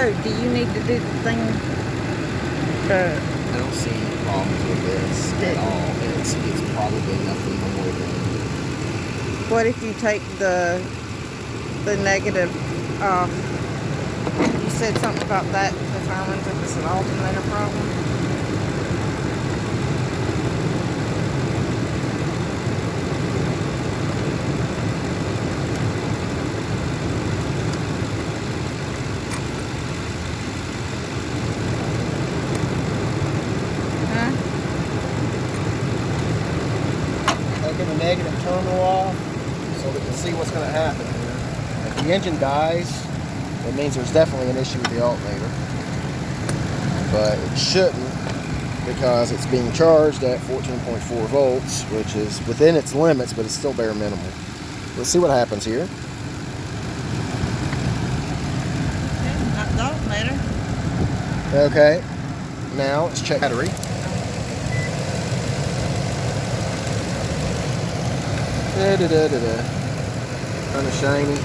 So, do you need to do the thing? I don't see any problems with this at all. It's probably nothing more than. What if you take the negative off? You said something about that determines if it's an alternator problem. Taking the negative terminal off so we can see what's going to happen here. If the engine dies, it means there's definitely an issue with the alternator. But it shouldn't, because it's being charged at 14.4 volts, which is within its limits, but it's still bare minimal. Let's see what happens here. Okay, not the alternator. Okay, now let's check battery. Kind of shiny.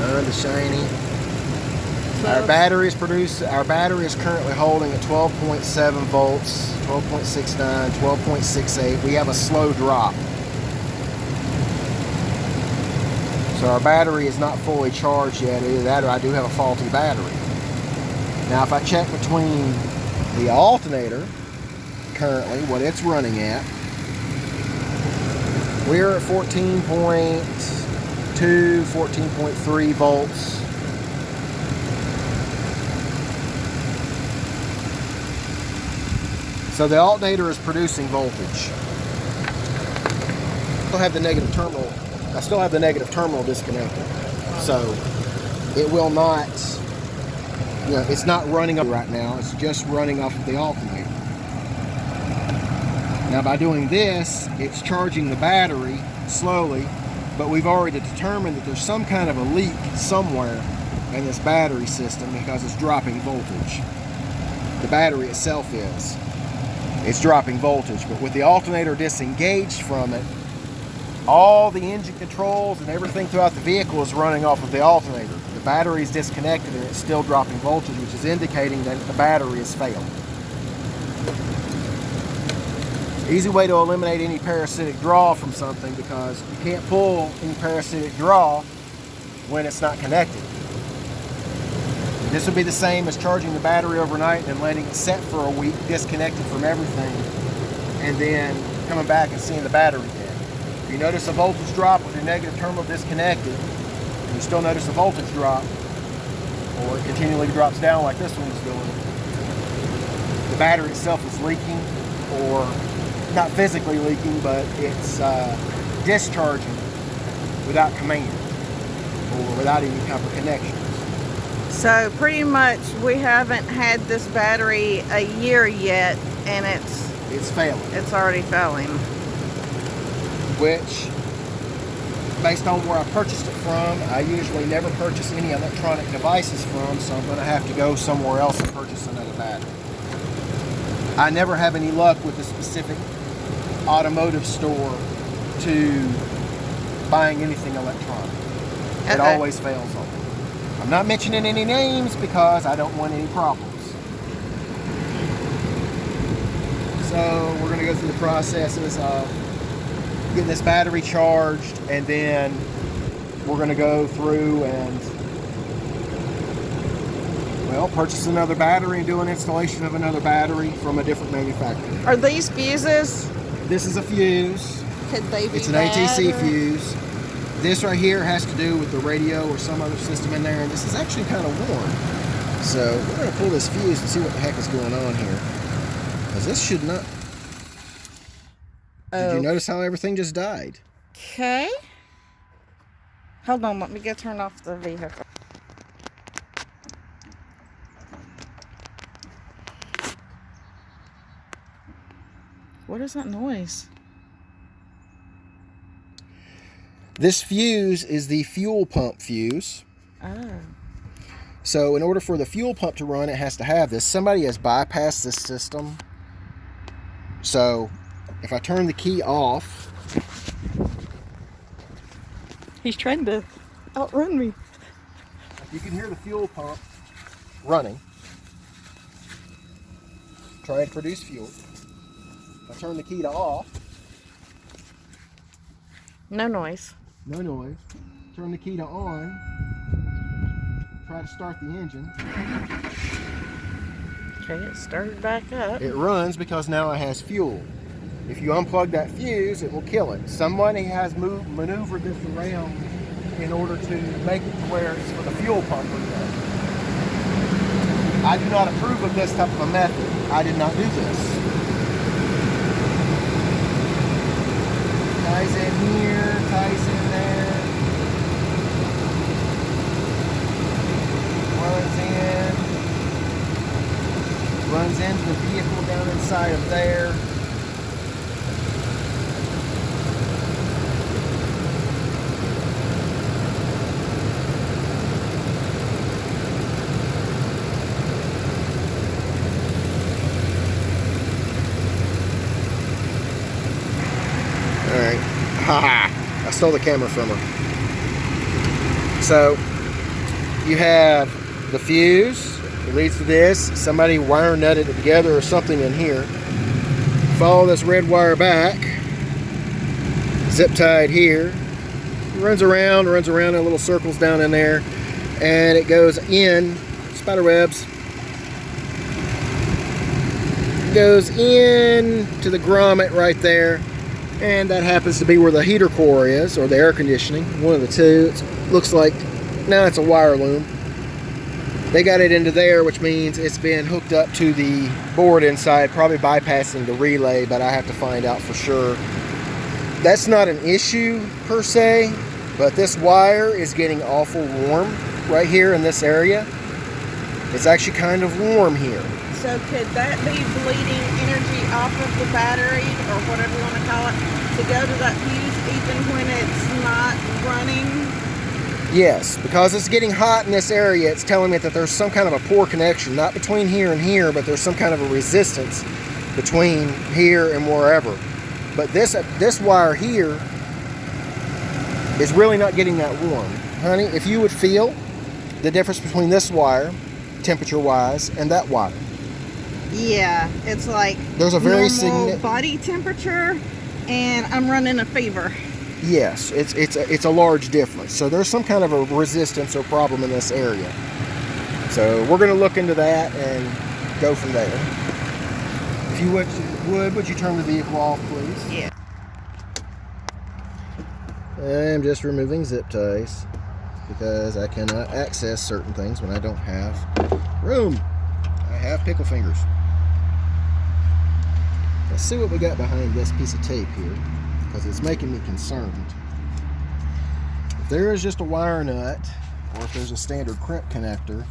Kind of shiny. Our battery is currently holding at 12.7 volts, 12.69, 12.68. We have a slow drop. So our battery is not fully charged yet. Either that or I do have a faulty battery. Now if I check between the alternator, currently, what it's running at, we're at 14.2, 14.3 volts. So the alternator is producing voltage. I still have the negative terminal disconnected. So it will not, it's not running up right now. It's just running off of the alternator. Now by doing this, it's charging the battery slowly, but we've already determined that there's some kind of a leak somewhere in this battery system because it's dropping voltage. The battery itself is. It's dropping voltage, but with the alternator disengaged from it, all the engine controls and everything throughout the vehicle is running off of the alternator. The battery is disconnected and it's still dropping voltage, which is indicating that the battery has failed. Easy way to eliminate any parasitic draw from something, because you can't pull any parasitic draw when it's not connected. This would be the same as charging the battery overnight and letting it set for a week, disconnected from everything, and then coming back and seeing the battery dead. If you notice a voltage drop with your negative terminal disconnected, and you still notice a voltage drop, or it continually drops down like this one is doing, the battery itself is leaking, or not physically leaking, but it's discharging without command or without any type of connection. So pretty much we haven't had this battery a year yet, and it's failing. It's already failing. Which, based on where I purchased it from, I usually never purchase any electronic devices from, so I'm going to have to go somewhere else and purchase another battery. I never have any luck with a specific automotive store to buying anything electronic. It always fails on me. I'm not mentioning any names because I don't want any problems. So we're going to go through the processes of getting this battery charged, and then we're going to go through and, well, purchase another battery and do an installation of another battery from a different manufacturer. Are these fuses? This is a fuse. Could they be It's an ATC fuse. This right here has to do with the radio or some other system in there, and this is actually kind of warm. So we're going to pull this fuse and see what the heck is going on here. Because this should not... Did you notice how everything just died? Okay. Hold on, let me go turn off the vehicle. What is that noise? This fuse is the fuel pump fuse. Oh. So in order for the fuel pump to run, it has to have this. Somebody has bypassed this system. So if I turn the key off... He's trying to outrun me. I you can hear the fuel pump running, trying to produce fuel. If I turn the key to off, No noise. no noise. Turn the key to on, try to start the engine. Okay, it started back up. It runs because now it has fuel. If you unplug that fuse, it will kill it. Somebody has maneuvered this around in order to make it to where it's for the fuel pump reset. I do not approve of this type of a method. I did not do this. Ties in here, ties in there. Runs into the vehicle down inside of there. Alright. Haha. I stole the camera from her. So, you have the fuse. It leads to this. Somebody wire nutted it together or something in here. Follow this red wire back. Zip tied here. Runs around in little circles down in there. And it goes in, spider webs. Goes in to the grommet right there. And that happens to be where the heater core is, or the air conditioning. One of the two. It looks like, now it's a wire loom. They got it into there, which means it's been hooked up to the board inside, probably bypassing the relay, but I have to find out for sure. That's not an issue per se, but this wire is getting awful warm right here in this area. It's actually kind of warm here. So could that be bleeding energy off of the battery, or whatever you want to call it, to go to that fuse even when it's not running? Yes, because it's getting hot in this area, it's telling me that there's some kind of a poor connection, not between here and here, but there's some kind of a resistance between here and wherever. But this wire here is really not getting that warm. Honey, if you would feel the difference between this wire, temperature-wise, and that wire. Yeah, it's like there's a very normal body temperature, and I'm running a fever. Yes, it's a large difference. So there's some kind of a resistance or problem in this area. So we're going to look into that and go from there. If you would you turn the vehicle off, please? Yeah. I'm just removing zip ties because I cannot access certain things when I don't have room. I have pickle fingers. Let's see what we got behind this piece of tape here, because it's making me concerned. If there is just a wire nut, or if there's a standard crimp connector,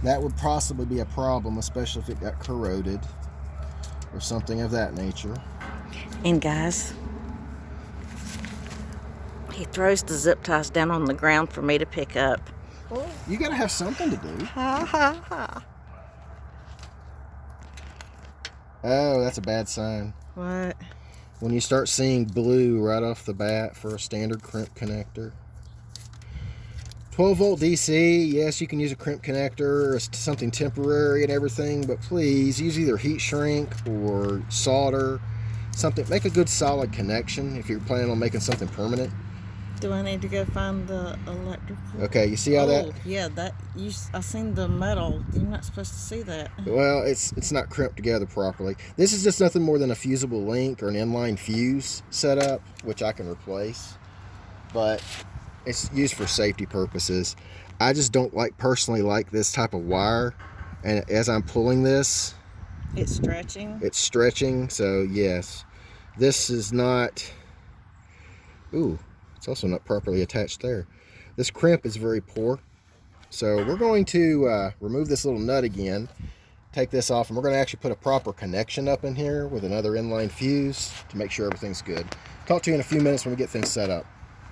that would possibly be a problem, especially if it got corroded or something of that nature. And guys, he throws the zip ties down on the ground for me to pick up. Well, you gotta have something to do. Ha ha ha. Oh, that's a bad sign. What? When you start seeing blue right off the bat for a standard crimp connector. 12 volt DC, yes, you can use a crimp connector or something temporary and everything, but please use either heat shrink or solder, something. Make a good solid connection if you're planning on making something permanent. Do I need to go find the electrical? Okay, you see how that? Yeah, I seen the metal. You're not supposed to see that. Well, it's not crimped together properly. This is just nothing more than a fusible link or an inline fuse setup, which I can replace, but it's used for safety purposes. I just don't personally like this type of wire, and as I'm pulling this, it's stretching. It's stretching, so yes, this is not. Ooh. It's also not properly attached there. This crimp is very poor. So we're going to remove this little nut again, take this off, and we're going to actually put a proper connection up in here with another inline fuse to make sure everything's good. Talk to you in a few minutes when we get things set up.